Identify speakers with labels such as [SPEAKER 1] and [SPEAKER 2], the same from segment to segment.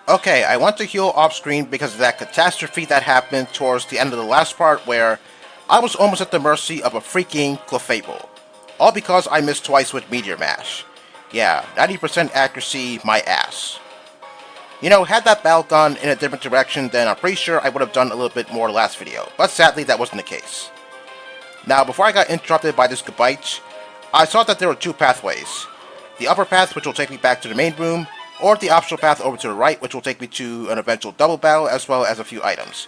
[SPEAKER 1] Okay, I want to heal off screen because of that catastrophe that happened towards the end of the last part where I was almost at the mercy of a freaking Clefable. All because I missed twice with Meteor Mash. Yeah, 90% accuracy, my ass. You know, had that battle gone in a different direction, then I'm pretty sure I would have done a little bit more last video, but sadly that wasn't the case. Now, before I got interrupted by this Gabite, I saw that there were two pathways. The upper path, which will take me back to the main room, or the optional path over to the right, which will take me to an eventual double battle, as well as a few items.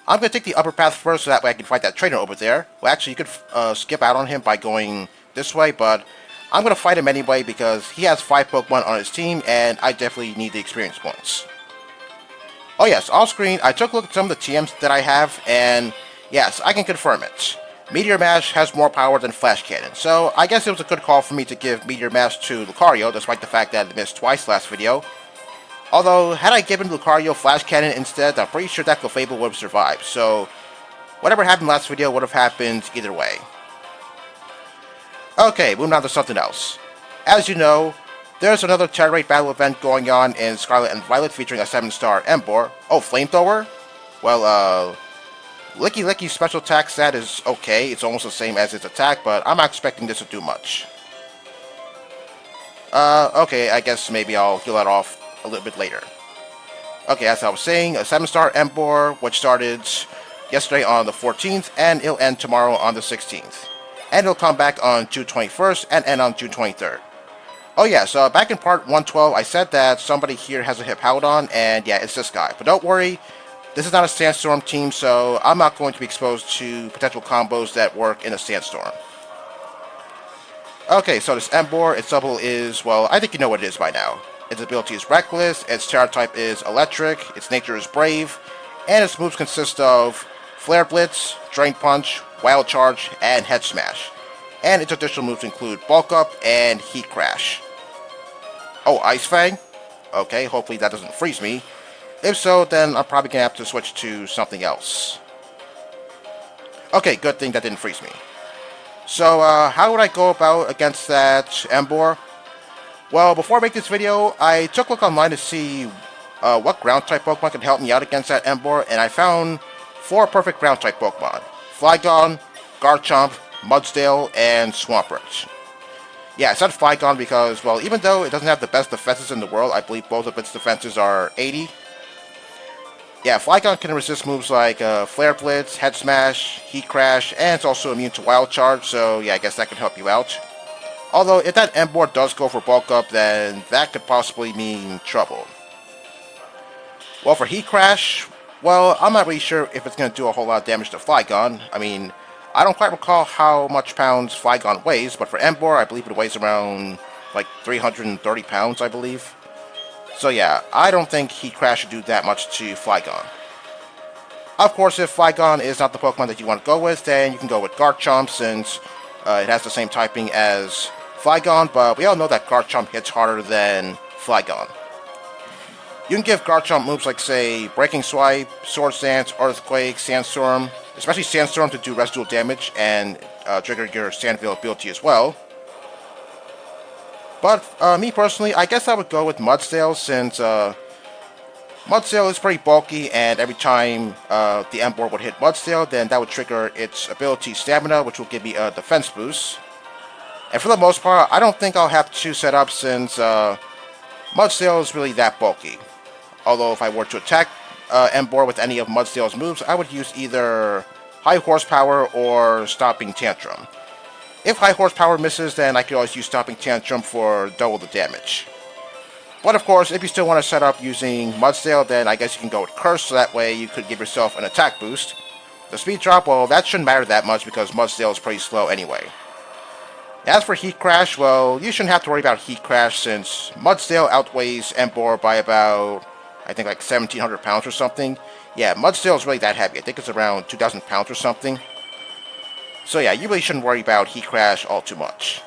[SPEAKER 1] I'm going to take the upper path first, so that way I can fight that trainer over there. Well, actually, you could skip out on him by going this way, but I'm going to fight him anyway because he has 5 Pokemon on his team, and I definitely need the experience points. Oh yes, off screen, I took a look at some of the TMs that I have, and yes, I can confirm it. Meteor Mash has more power than Flash Cannon, so I guess it was a good call for me to give Meteor Mash to Lucario, despite the fact that I missed twice last video. Although, had I given Lucario Flash Cannon instead, I'm pretty sure that Clefable would have survived, so whatever happened last video would have happened either way. Okay, moving on to something else. As you know, there's another Terra Raid battle event going on in Scarlet and Violet featuring a 7-star Emboar. Oh, Flamethrower? Well, Licky Licky's special attack stat is okay, it's almost the same as its attack, but I'm not expecting this to do much. Okay, I guess maybe I'll heal that off a little bit later. Okay, as I was saying, a 7-star Emboar, which started yesterday on the 14th, and it'll end tomorrow on the 16th. And it'll come back on June 21st and end on June 23rd. Oh yeah, so back in part 112, I said that somebody here has a Hippowdon, and yeah, it's this guy. But don't worry, this is not a Sandstorm team, so I'm not going to be exposed to potential combos that work in a Sandstorm. Okay, so this Emboar, its double is, well, I think you know what it is by now. Its ability is Reckless, its Terra type is Electric, its nature is Brave, and its moves consist of Flare Blitz, Drain Punch, Wild Charge, and Head Smash. And its additional moves include Bulk Up and Heat Crash. Oh, Ice Fang? Okay, hopefully that doesn't freeze me. If so, then I'm probably going to have to switch to something else. Okay, good thing that didn't freeze me. So, how would I go about against that Emboar? Well, before I make this video, I took a look online to see what ground-type Pokemon could help me out against that Emboar, and I found 4 perfect ground-type Pokemon. Flygon, Garchomp, Mudsdale, and Swampert. Yeah, I said Flygon because, well, even though it doesn't have the best defenses in the world, I believe both of its defenses are 80. Yeah, Flygon can resist moves like Flare Blitz, Head Smash, Heat Crash, and it's also immune to Wild Charge, so yeah, I guess that could help you out. Although, if that Emboar does go for Bulk Up, then that could possibly mean trouble. Well, for Heat Crash, well, I'm not really sure if it's going to do a whole lot of damage to Flygon. I mean, I don't quite recall how much pounds Flygon weighs, but for Emboar, I believe it weighs around, like, 330 pounds, I believe. So yeah, I don't think Heat Crash should do that much to Flygon. Of course, if Flygon is not the Pokemon that you want to go with, then you can go with Garchomp, since it has the same typing as Flygon, but we all know that Garchomp hits harder than Flygon. You can give Garchomp moves like, say, Breaking Swipe, Swords Dance, Earthquake, Sandstorm, especially Sandstorm to do residual damage and trigger your Sandville ability as well. But me personally, I guess I would go with Mudsdale, since Mudsdale is pretty bulky, and every time the Emboar would hit Mudsdale, then that would trigger its ability Stamina, which will give me a defense boost. And for the most part, I don't think I'll have to set up, since Mudsdale is really that bulky. Although if I were to attack Emboar with any of Mudsdale's moves, I would use either High Horsepower or Stomping Tantrum. If High Horsepower misses, then I could always use Stomping Tantrum for double the damage. But of course, if you still want to set up using Mudsdale, then I guess you can go with Curse, so that way you could give yourself an attack boost. The speed drop, well, that shouldn't matter that much because Mudsdale is pretty slow anyway. As for Heat Crash, well, you shouldn't have to worry about Heat Crash, since Mudsdale outweighs Emboar by about, I think, like 1,700 pounds or something. Yeah, Mudsdale is really that heavy. I think it's around 2,000 pounds or something. So yeah, you really shouldn't worry about Heat Crash all too much.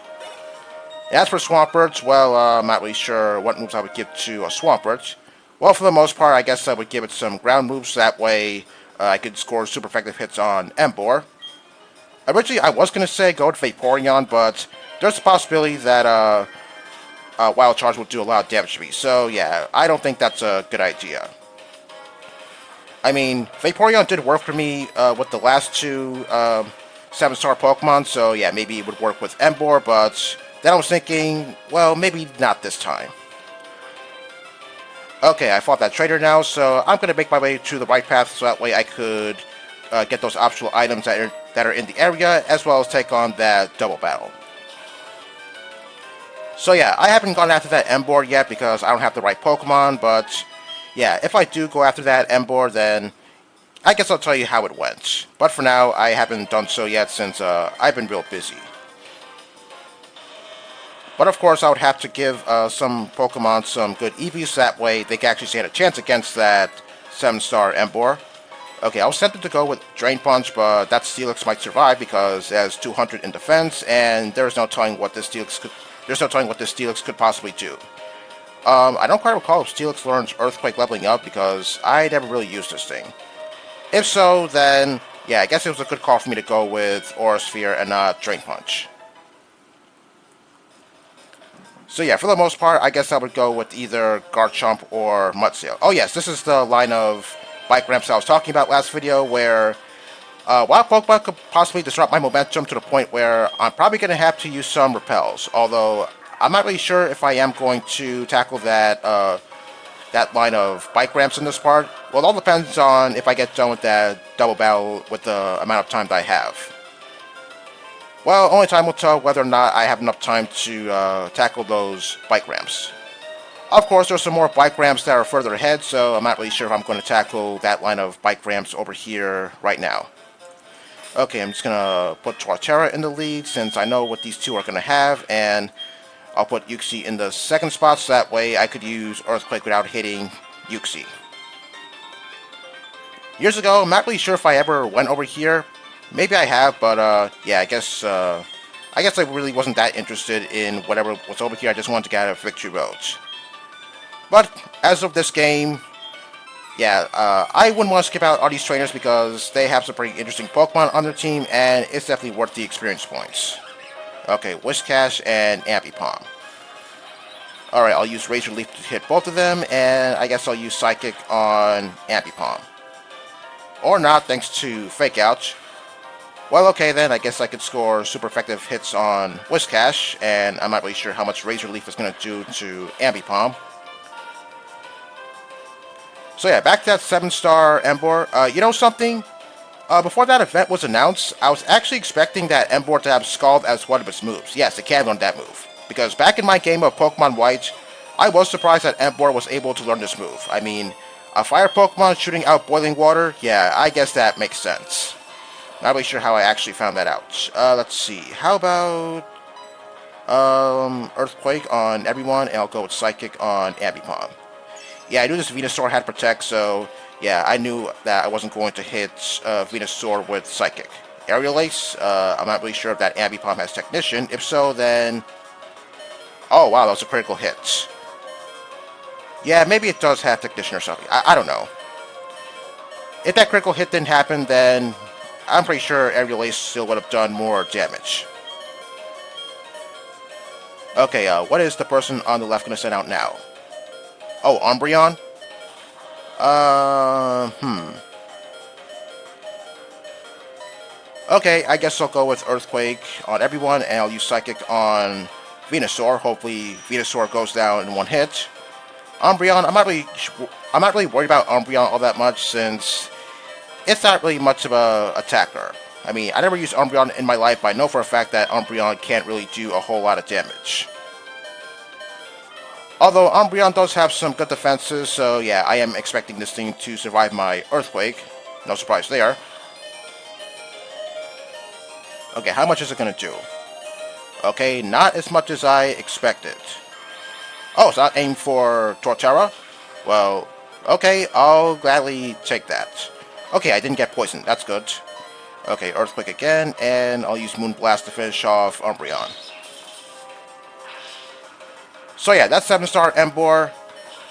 [SPEAKER 1] As for Swampert, well, I'm not really sure what moves I would give to a Swampert. Well, for the most part, I guess I would give it some ground moves, so that way I could score super effective hits on Emboar. Originally, I was going to say go with Vaporeon, but there's a possibility that Wild Charge will do a lot of damage to me. So yeah, I don't think that's a good idea. I mean, Vaporeon did work for me with the last two 7-star Pokemon, so yeah, maybe it would work with Emboar, but then I was thinking, well, maybe not this time. Okay, I fought that trainer now, so I'm going to make my way to the right path so that way I could get those optional items that are in the area, as well as take on that double battle. So yeah, I haven't gone after that Emboar yet because I don't have the right Pokemon, but yeah, if I do go after that Emboar, then I guess I'll tell you how it went. But for now, I haven't done so yet since I've been real busy. But of course, I would have to give some Pokemon some good EVs, so that way they can actually stand a chance against that 7-star Emboar. Okay, I was tempted to go with Drain Punch, but that Steelix might survive because it has 200 in defense, and there's no telling what this Steelix could possibly do. I don't quite recall if Steelix learns Earthquake leveling up because I never really used this thing. If so, then yeah, I guess it was a good call for me to go with Aura Sphere and not Drain Punch. So yeah, for the most part, I guess I would go with either Garchomp or Mudsail. Oh yes, this is the line of bike ramps I was talking about last video, where Wild Pokemon could possibly disrupt my momentum to the point where I'm probably going to have to use some repels. Although I'm not really sure if I am going to tackle that that line of bike ramps in this part. Well, it all depends on if I get done with that double battle with the amount of time that I have. Well, only time will tell whether or not I have enough time to tackle those bike ramps. Of course, there's some more bike ramps that are further ahead, so I'm not really sure if I'm going to tackle that line of bike ramps over here right now. Okay, I'm just going to put Torterra in the lead since I know what these two are going to have, and I'll put Uxie in the second spot so that way I could use Earthquake without hitting Uxie. Years ago, I'm not really sure if I ever went over here. Maybe I have, but yeah, I guess I really wasn't that interested in whatever was over here. I just wanted to get out of Victory Road. But as of this game, yeah, I wouldn't want to skip out all these trainers because they have some pretty interesting Pokemon on their team, and it's definitely worth the experience points. Okay, Whiscash and Ambipom. Alright, I'll use Razor Leaf to hit both of them, and I guess I'll use Psychic on Ambipom. Or not, thanks to Fake Out. Well, okay then, I guess I could score super effective hits on Whiscash, and I'm not really sure how much Razor Leaf is going to do to Ambipom. So yeah, back to that 7-star Emboar. You know something? Before that event was announced, I was actually expecting that Emboar to have Scald as one of its moves. Yes, it can learn that move. Because back in my game of Pokemon White, I was surprised that Emboar was able to learn this move. I mean, a fire Pokemon shooting out boiling water? Yeah, I guess that makes sense. Not really sure how I actually found that out. Let's see. How about Earthquake on everyone, and I'll go with Psychic on Ambipom. Yeah, I knew this Venusaur had Protect, so yeah, I knew that I wasn't going to hit Venusaur with Psychic. Aerial Ace, I'm not really sure if that Ambipom has Technician. If so, then... Oh, wow, that was a critical hit. Yeah, maybe it does have Technician or something. I don't know. If that critical hit didn't happen, then I'm pretty sure Aerial Ace still would have done more damage. Okay, what is the person on the left going to send out now? Oh, Umbreon? Okay, I guess I'll go with Earthquake on everyone, and I'll use Psychic on Venusaur. Hopefully, Venusaur goes down in one hit. Umbreon, I'm not really worried about Umbreon all that much since it's not really much of a attacker. I mean, I never used Umbreon in my life, but I know for a fact that Umbreon can't really do a whole lot of damage. Although Umbreon does have some good defenses, so yeah, I am expecting this thing to survive my Earthquake. No surprise there. Okay, how much is it going to do? Okay, not as much as I expected. Oh, it's not aimed for Torterra? Well, okay, I'll gladly take that. Okay, I didn't get poisoned. That's good. Okay, Earthquake again, and I'll use Moonblast to finish off Umbreon. So yeah, that's 7-star Emboar.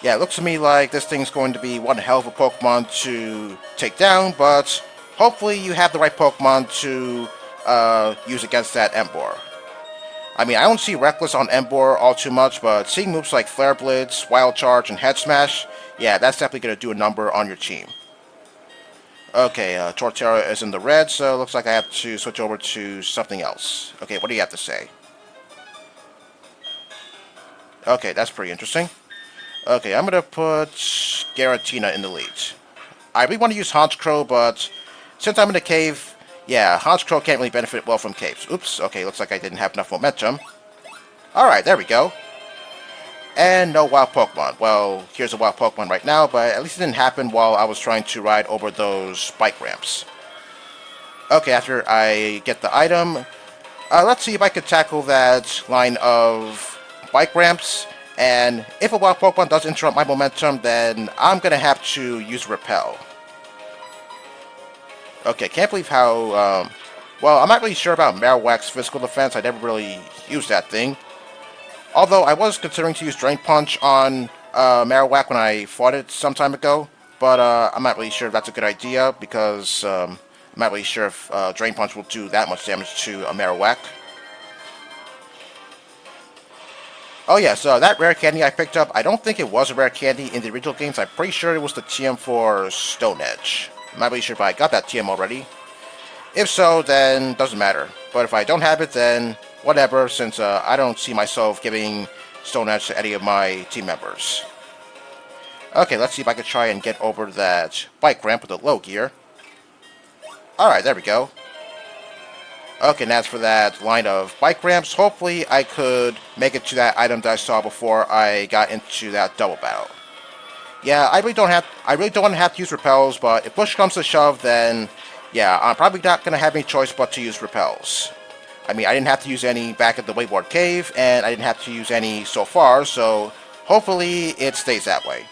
[SPEAKER 1] Yeah, it looks to me like this thing's going to be one hell of a Pokemon to take down, but hopefully you have the right Pokemon to use against that Emboar. I mean, I don't see Reckless on Emboar all too much, but seeing moves like Flare Blitz, Wild Charge, and Head Smash, yeah, that's definitely going to do a number on your team. Okay, Torterra is in the red, so it looks like I have to switch over to something else. Okay, what do you have to say? Okay, that's pretty interesting. Okay, I'm going to put Garatina in the lead. I really want to use Honchkrow, but since I'm in a cave, yeah, Honchkrow can't really benefit well from caves. Oops, okay, looks like I didn't have enough momentum. Alright, there we go. And no wild Pokemon. Well, here's a wild Pokemon right now, but at least it didn't happen while I was trying to ride over those bike ramps. Okay, after I get the item, let's see if I could tackle that line of bike ramps. And if a wild Pokemon does interrupt my momentum, then I'm going to have to use Repel. Okay, can't believe how, well, I'm not really sure about Marowak's physical defense. I never really used that thing. Although I was considering to use Drain Punch on Marowak when I fought it some time ago. But I'm not really sure if that's a good idea because I'm not really sure if Drain Punch will do that much damage to a Marowak. Oh yeah, so that rare candy I picked up, I don't think it was a rare candy in the original games. I'm pretty sure it was the TM for Stone Edge. I'm not really sure if I got that TM already. If so, then doesn't matter. But if I don't have it, then whatever, since I don't see myself giving Stone Edge to any of my team members. Okay, let's see if I can try and get over that bike ramp with a low gear. Alright, there we go. Okay, and as for that line of bike ramps, hopefully I could make it to that item that I saw before I got into that double battle. Yeah, I really don't want to have to use repels, but if push comes to shove, then yeah, I'm probably not going to have any choice but to use repels. I mean, I didn't have to use any back at the Wayward Cave, and I didn't have to use any so far, so hopefully it stays that way.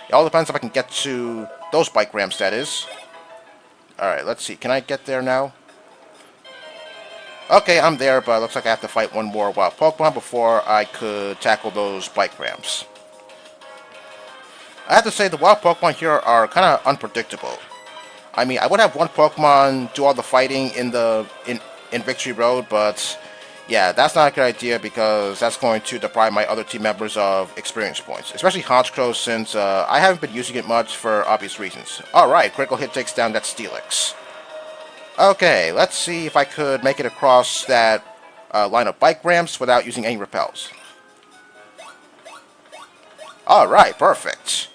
[SPEAKER 1] It all depends if I can get to those bike ramps, that is. Alright, let's see. Can I get there now? Okay, I'm there, but it looks like I have to fight one more wild Pokemon before I could tackle those bike ramps. I have to say, the wild Pokemon here are kind of unpredictable. I mean, I would have one Pokemon do all the fighting in Victory Road, but yeah, that's not a good idea because that's going to deprive my other team members of experience points. Especially Honchkrow, since I haven't been using it much for obvious reasons. Alright, critical hit takes down that Steelix. Okay, let's see if I could make it across that line of bike ramps without using any repels. Alright, perfect.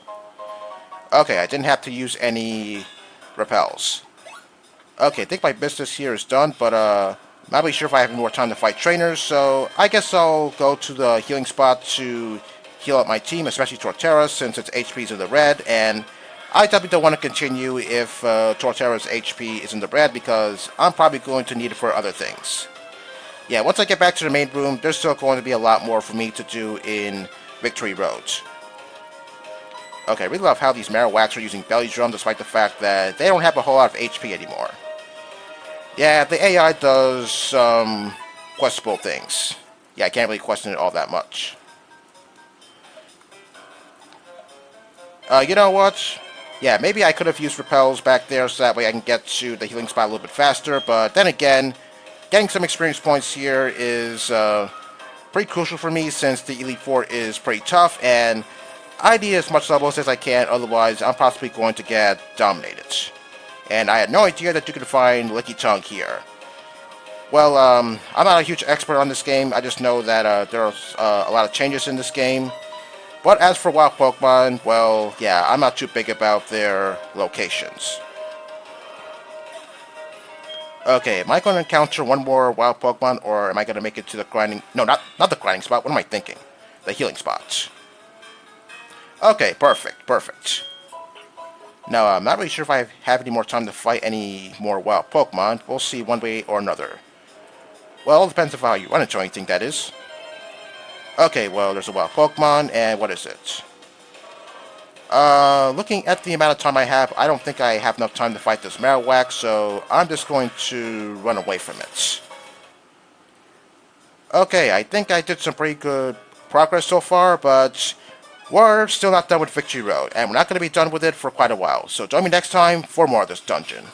[SPEAKER 1] Okay, I didn't have to use any repels. Okay, I think my business here is done, but I'm not really sure if I have any more time to fight trainers, so I guess I'll go to the healing spot to heal up my team, especially Torterra, since its HP is in the red, and I definitely don't want to continue if Torterra's HP is in the red, because I'm probably going to need it for other things. Yeah, once I get back to the main room, there's still going to be a lot more for me to do in Victory Road. Okay, I really love how these Marowaks are using Belly Drum, despite the fact that they don't have a whole lot of HP anymore. Yeah, the AI does some questionable things. Yeah, I can't really question it all that much. You know what? Yeah, maybe I could have used repels back there so that way I can get to the healing spot a little bit faster, but then again, getting some experience points here is pretty crucial for me since the Elite Four is pretty tough, and I need as much levels as I can, otherwise I'm possibly going to get dominated. And I had no idea that you could find Licky Tongue here. Well, I'm not a huge expert on this game, I just know that there's a lot of changes in this game. But as for wild Pokemon, well, yeah, I'm not too big about their locations. Okay, am I going to encounter one more wild Pokemon, or am I going to make it to the grinding... No, not the grinding spot, what am I thinking? The healing spot. Okay, perfect. Now, I'm not really sure if I have any more time to fight any more wild Pokemon. We'll see one way or another. Well, it depends on how you run into anything, that is. Okay, well, there's a wild Pokemon, and what is it? Looking at the amount of time I have, I don't think I have enough time to fight this Marowak, so I'm just going to run away from it. Okay, I think I did some pretty good progress so far, but we're still not done with Victory Road, and we're not going to be done with it for quite a while. So join me next time for more of this dungeon.